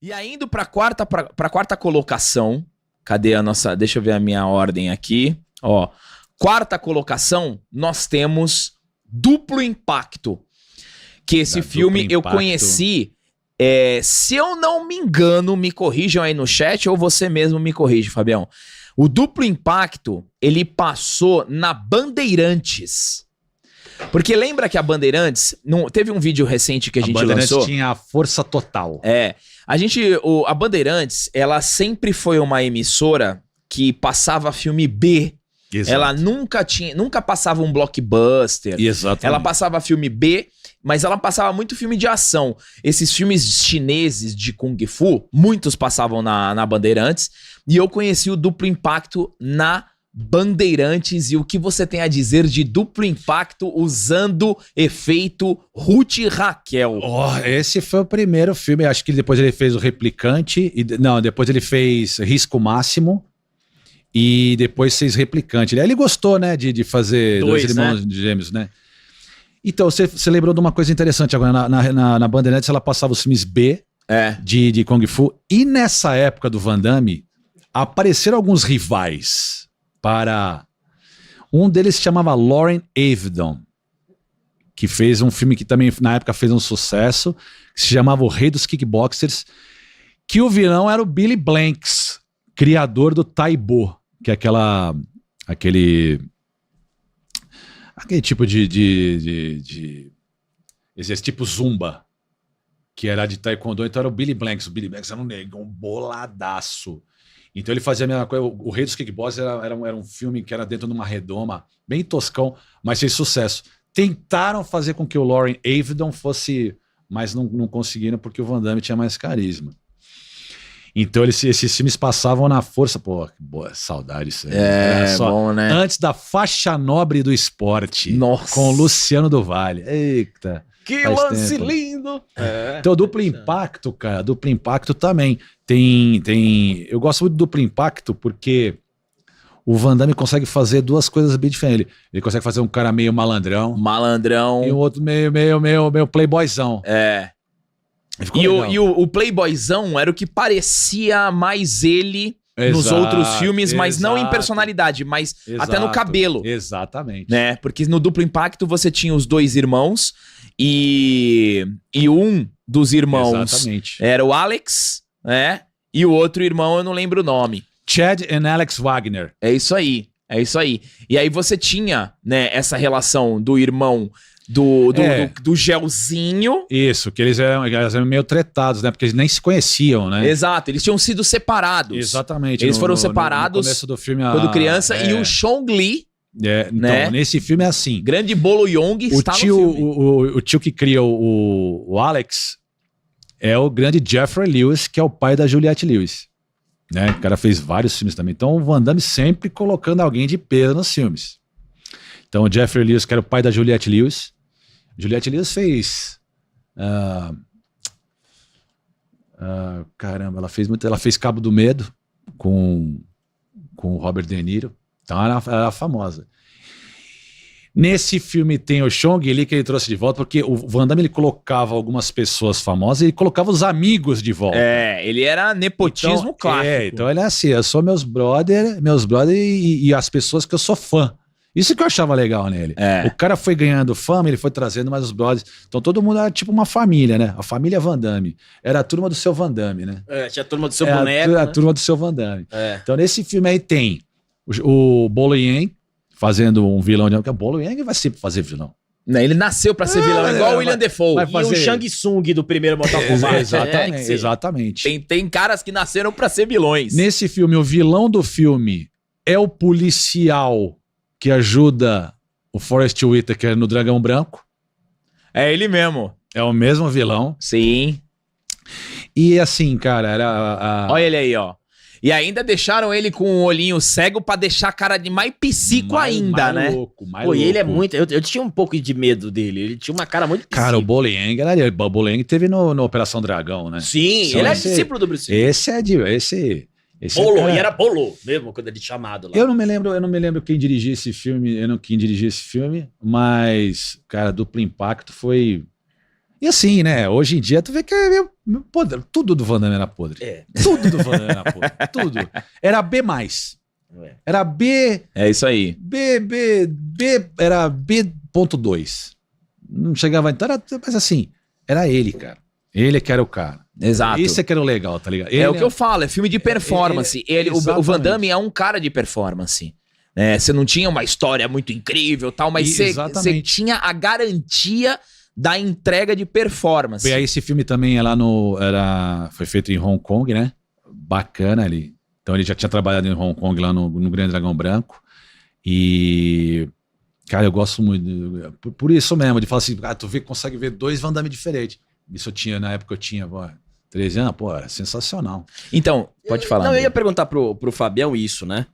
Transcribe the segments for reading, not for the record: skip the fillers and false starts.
E aí, indo pra quarta colocação, cadê a nossa... Deixa eu ver a minha ordem aqui. Ó, quarta colocação, nós temos Duplo Impacto. Que esse filme eu conheci... se eu não me engano, me corrijam aí no chat ou você mesmo me corrige, Fabião. O Duplo Impacto, ele passou na Bandeirantes. Porque lembra que a Bandeirantes... teve um vídeo recente que a gente lançou... A Bandeirantes tinha a força total. A Bandeirantes, ela sempre foi uma emissora que passava filme B. Exato. Ela nunca passava um blockbuster. Exatamente. Ela passava filme B, mas ela passava muito filme de ação. Esses filmes chineses de Kung Fu, muitos passavam na Bandeirantes. E eu conheci o Duplo Impacto na Bandeirantes. E o que você tem a dizer de Duplo Impacto usando efeito Ruth e Raquel? Esse foi o primeiro filme. Acho que depois ele fez o Replicante. Depois ele fez Risco Máximo. E depois fez Replicante. Ele gostou, né, de fazer dois irmãos gêmeos, né? Então, você lembrou de uma coisa interessante agora. Na Bandeirantes, ela passava os filmes B de Kung Fu. E nessa época do Van Damme, apareceram alguns rivais para... Um deles se chamava Loren Avedon, que fez um filme que também, na época, fez um sucesso, que se chamava O Rei dos Kickboxers, que o vilão era o Billy Blanks, criador do Taibo, que é aquele tipo de esse tipo Zumba, que era de Taekwondo. Então era o Billy Blanks. O Billy Blanks era um negão boladaço. Então ele fazia a mesma coisa. O Rei dos Kickboxers era um filme que era dentro de uma redoma, bem toscão, mas fez sucesso. Tentaram fazer com que o Loren Avedon fosse, mas não conseguiram porque o Van Damme tinha mais carisma. Então esses filmes passavam na força. Pô, que boa saudade isso aí. Bom, né? Antes da Faixa Nobre do Esporte. Nossa. Com o Luciano do Vale. Eita. Que lance lindo! Então, Duplo Impacto, cara. Duplo Impacto também. Tem... Eu gosto muito do Duplo Impacto porque o Van Damme consegue fazer duas coisas bem diferentes. Ele consegue fazer um cara meio malandrão. E o outro meio playboyzão. E o playboyzão era o que parecia mais ele nos outros filmes, mas não em personalidade, mas até no cabelo. Exatamente. Né? Porque no Duplo Impacto você tinha os dois irmãos e um dos irmãos era o Alex, né? E o outro irmão eu não lembro o nome. Chad e Alex Wagner. É isso aí. E aí você tinha, né, essa relação do irmão do gelzinho. Isso, que eles eram meio tretados, né? Porque eles nem se conheciam, né? Exato, eles tinham sido separados. Exatamente. Eles foram separados no começo do filme, quando criança. E o Chong Li, então, né? Nesse filme é assim. Grande Bolo Yong está no filme. O tio que cria o Alex é o grande Jeffrey Lewis, que é o pai da Juliette Lewis. Né? O cara fez vários filmes também. Então o Van Damme sempre colocando alguém de peso nos filmes. Então o Jeffrey Lewis, que era o pai da Juliette Lewis. Juliette Lewis fez... caramba, ela fez Cabo do Medo com o Robert De Niro. Então ela era famosa. Nesse filme tem o Chong Li, que ele trouxe de volta, porque o Van Damme ele colocava algumas pessoas famosas e ele colocava os amigos de volta. Ele era nepotismo clássico. Então ele é assim, eu sou meus brother e as pessoas que eu sou fã. Isso que eu achava legal nele. O cara foi ganhando fama, ele foi trazendo mais os brothers. Então todo mundo era tipo uma família, né? A família Van Damme. Era a turma do seu Van Damme, né? Tinha a turma do seu boneco. A turma do seu Van Damme. Então nesse filme aí tem o Bolo Yang fazendo um vilão. Porque o Bolo Yang vai sempre fazer vilão. Ele nasceu pra ser vilão, igual o William Dafoe. E o Shang Tsung do primeiro Mortal Kombat. Exatamente. Tem caras que nasceram pra ser vilões. Nesse filme, o vilão do filme é o policial que ajuda o Forrest Whitaker no Dragão Branco. É ele mesmo. É o mesmo vilão. Sim. E assim, cara, era... Olha ele aí, ó. E ainda deixaram ele com o olhinho cego pra deixar a cara de mais psico ainda, né? E ele é muito... Eu tinha um pouco de medo dele. Ele tinha uma cara muito psico. Cara, o Bolo Yang era... O Bolo Yang teve no Operação Dragão, né? Sim, ele é discípulo do Bruce Lee. Bolo, e era Bolo mesmo, quando ele chamado lá. Eu não me lembro quem dirigia esse filme, mas, cara, Duplo Impacto foi... E assim, né? Hoje em dia, tu vê que é meio podre. Tudo do Van Damme era podre. Tudo do Van Damme era podre. Tudo. Era B+. Era B... É isso aí. Era B.2. Não chegava... Então mas assim, era ele, cara. Ele que era o cara. Exato. Isso é que era o legal, tá ligado? É o que eu falo, é filme de performance. O Van Damme é um cara de performance. Você não tinha uma história muito incrível, tal, mas você tinha a garantia da entrega de performance. E aí esse filme também foi feito em Hong Kong, né? Bacana ali. Então ele já tinha trabalhado em Hong Kong lá no Grande Dragão Branco. E cara, eu gosto muito por isso mesmo, de falar assim, consegue ver 2 Van Damme diferentes. Isso na época eu tinha, 13 anos, é sensacional. Então, pode falar. Não, eu ia perguntar pro Fabião isso, né?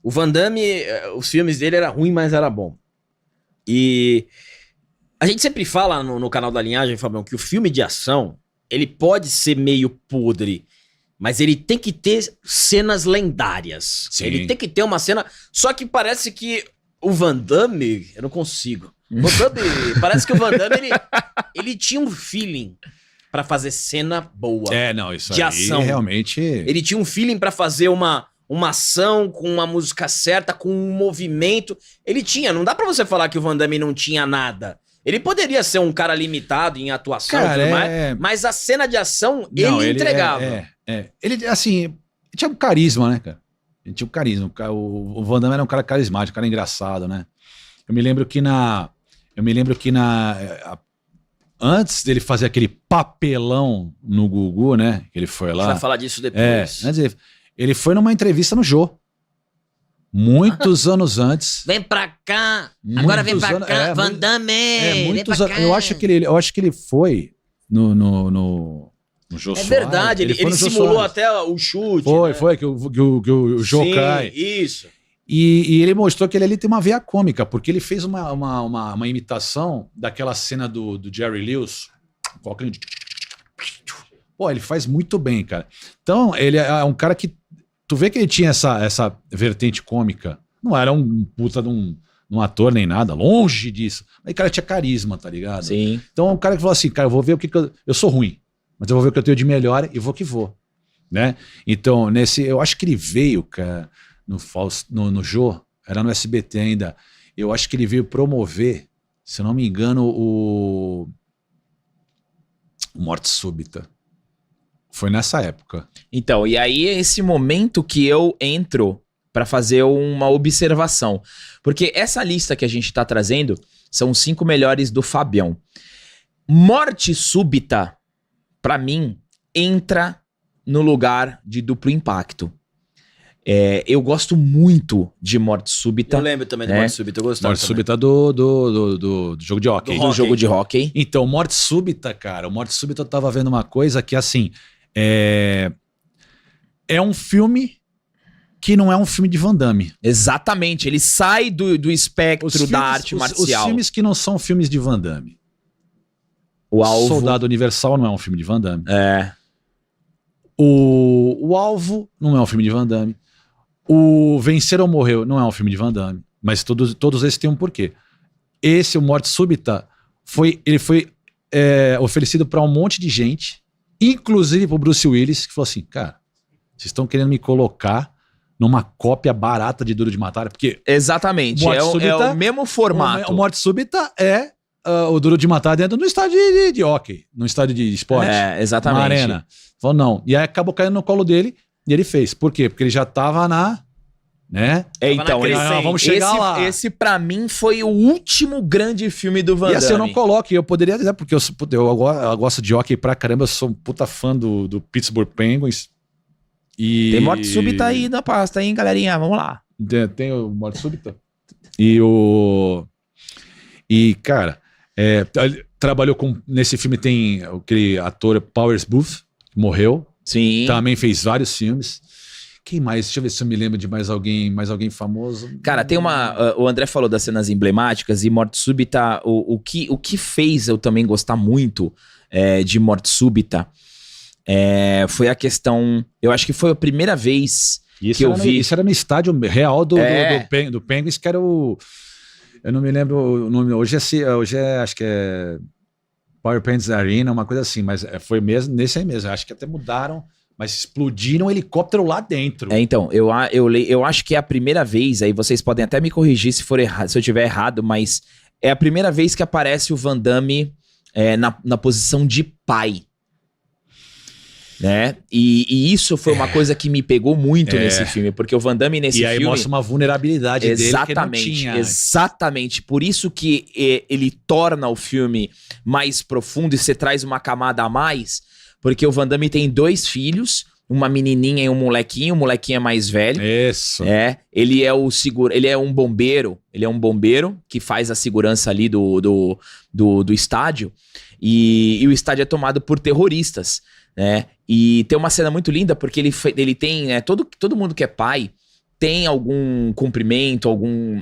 O Van Damme, os filmes dele era ruim, mas era bom. E a gente sempre fala no canal da Linhagem, Fabião, que o filme de ação, ele pode ser meio podre, mas ele tem que ter cenas lendárias. Sim. Ele tem que ter uma cena... Só que parece que o Van Damme... Eu não consigo. Parece que o Van Damme, ele tinha um feeling pra fazer cena boa. Isso de aí ação. Realmente... Ele tinha um feeling pra fazer uma ação com uma música certa, com um movimento. Ele tinha. Não dá pra você falar que o Van Damme não tinha nada. Ele poderia ser um cara limitado em atuação, cara, tudo mais, mas a cena de ação, ele entregava. Ele, assim, ele tinha um carisma, né, cara? Ele tinha um carisma. O Van Damme era um cara carismático, um cara engraçado, né? Eu me lembro que antes dele fazer aquele papelão no Gugu, né? Que ele foi lá. A gente vai falar disso depois. Antes ele foi numa entrevista no Jô. Muitos anos antes. Vem pra cá. Agora vem pra cá. Van Damme. Muitos anos. Eu acho que ele foi no Jô Soares. É verdade. Ele simulou até o chute. Foi que o Jô cai. Isso. E ele mostrou que ele ali tem uma veia cômica, porque ele fez uma imitação daquela cena do Jerry Lewis. Ele faz muito bem, cara. Então, ele é um cara que... Tu vê que ele tinha essa vertente cômica. Não era um puta de um ator nem nada, longe disso. Mas o cara tinha carisma, tá ligado? Sim. Então, um cara que falou assim, cara, eu vou ver o que eu sou ruim, mas eu vou ver o que eu tenho de melhor e vou que vou. Né? Então, eu acho que ele veio, cara, no Jô, era no SBT ainda, eu acho que ele veio promover, se eu não me engano, o Morte Súbita. Foi nessa época. Então, e aí é esse momento que eu entro para fazer uma observação. Porque essa lista que a gente tá trazendo são os 5 melhores do Fabião. Morte Súbita, para mim, entra no lugar de Duplo Impacto. Eu gosto muito de Morte Súbita. Eu lembro também de Morte Súbita, eu gostava. Morte Súbita do jogo de hóquei. Do jogo de hóquei. Então, Morte Súbita, cara, Morte Súbita eu tava vendo uma coisa que, assim, é um filme que não é um filme de Van Damme. Exatamente, ele sai do espectro da arte marcial. Os filmes que não são filmes de Van Damme. O Alvo. Soldado Universal não é um filme de Van Damme. O O Alvo não é um filme de Van Damme. O Vencer ou Morrer não é um filme de Van Damme. Mas todos esses têm um porquê. O Morte Súbita, ele foi oferecido para um monte de gente, inclusive pro Bruce Willis, que falou assim, cara, vocês estão querendo me colocar numa cópia barata de Duro de Matar? Porque exatamente, é o mesmo formato. O Morte Súbita é o Duro de Matar dentro do estádio de hóquei, no estádio de esporte. Exatamente. Na arena. Falou, não. E aí acabou caindo no colo dele e ele fez. Por quê? Porque ele já tava né? Então, vamos chegar lá. Esse pra mim foi o último grande filme do Van Damme. E assim, eu não coloco, eu poderia dizer, porque eu gosto de hóquei pra caramba, eu sou um puta fã do Pittsburgh Penguins. Tem Morte Súbita aí na pasta, hein, galerinha? Vamos lá. Tem o Morte Súbita. Cara, trabalhou nesse filme tem aquele ator Powers Booth, que morreu. Sim. Também fez vários filmes. Quem mais? Deixa eu ver se eu me lembro de mais alguém famoso. Cara, tem o André falou das cenas emblemáticas e Morte Súbita, o que fez eu também gostar muito de Morte Súbita foi a questão, eu acho que foi a primeira vez que eu vi. Isso era no estádio real do Penguins, que era eu não me lembro o nome, hoje acho que é Power Pants Arena, uma coisa assim, mas foi mesmo nesse aí mesmo. Acho que até mudaram, mas explodiram um helicóptero lá dentro. Então, eu acho que é a primeira vez, aí vocês podem até me corrigir se for errado, se eu tiver errado, mas é a primeira vez que aparece o Van Damme na posição de pai. Né? E isso foi uma coisa que me pegou muito nesse filme, porque o Van Damme nesse filme... E aí mostra uma vulnerabilidade dele que não tinha. Exatamente, por isso que ele torna o filme mais profundo e você traz uma camada a mais, porque o Van Damme tem 2 filhos, uma menininha e um molequinho, o molequinho é mais velho. Isso. Ele é um bombeiro, que faz a segurança ali do estádio, e o estádio é tomado por terroristas, né? E tem uma cena muito linda porque ele tem, né, todo mundo que é pai tem algum cumprimento,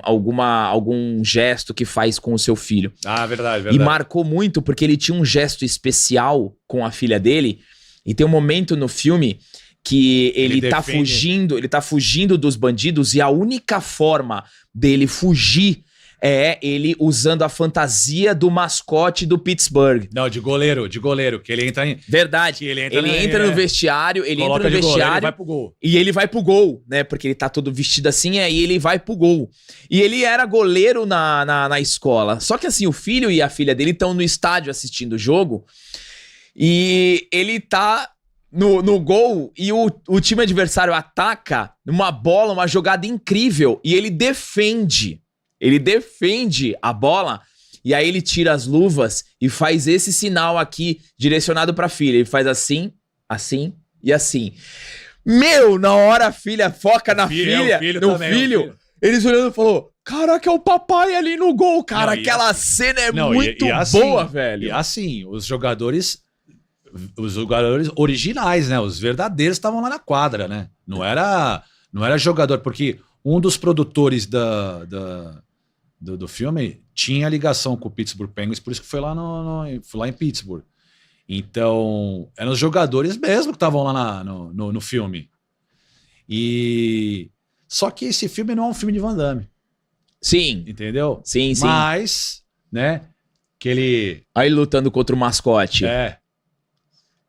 algum gesto que faz com o seu filho. Ah, verdade. E marcou muito porque ele tinha um gesto especial com a filha dele, e tem um momento no filme que ele tá fugindo dos bandidos, e a única forma dele fugir é ele usando a fantasia do mascote do Pittsburgh. Não, de goleiro, que ele entra em... Verdade. Ele entra no vestiário, ele vai pro gol. E ele vai pro gol, né? Porque ele tá todo vestido assim, aí ele vai pro gol. E ele era goleiro na escola. Só que assim, o filho e a filha dele estão no estádio assistindo o jogo, e ele tá no gol, e o time adversário ataca uma jogada incrível, e ele defende a bola, e aí ele tira as luvas e faz esse sinal aqui direcionado pra filha. Ele faz assim, assim e assim. Meu, na hora a filha foca na filha, no filho, eles olhando e falou: caraca, é o papai ali no gol, cara. Aquela cena é muito boa, velho. E assim, os jogadores originais, né? Os verdadeiros estavam lá na quadra, né? Não era jogador, porque um dos produtores do filme tinha ligação com o Pittsburgh Penguins, por isso que foi lá em Pittsburgh. Então, eram os jogadores mesmo que estavam lá no filme. Só que esse filme não é um filme de Van Damme. Sim. Entendeu? Sim. Mas, né, que ele... Aí lutando contra o mascote.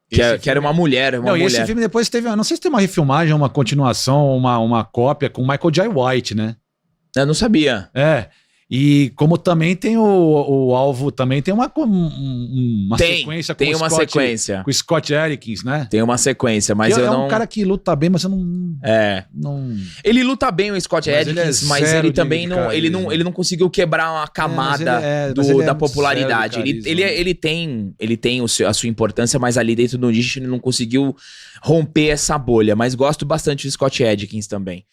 Que era uma mulher. E esse filme depois teve... Não sei se tem uma refilmagem, uma continuação, uma cópia com Michael Jai White, né? Eu não sabia. E como também tem o alvo, também tem uma sequência com o Scott, com o Scott Adkins, né? Tem uma sequência, mas eu não... É um cara que luta bem, mas eu não... Ele luta bem, o Scott Adkins, mas ele também ele não conseguiu quebrar uma camada da popularidade. Ele tem a sua importância, mas ali dentro do nicho ele não conseguiu romper essa bolha. Mas gosto bastante do Scott Adkins também.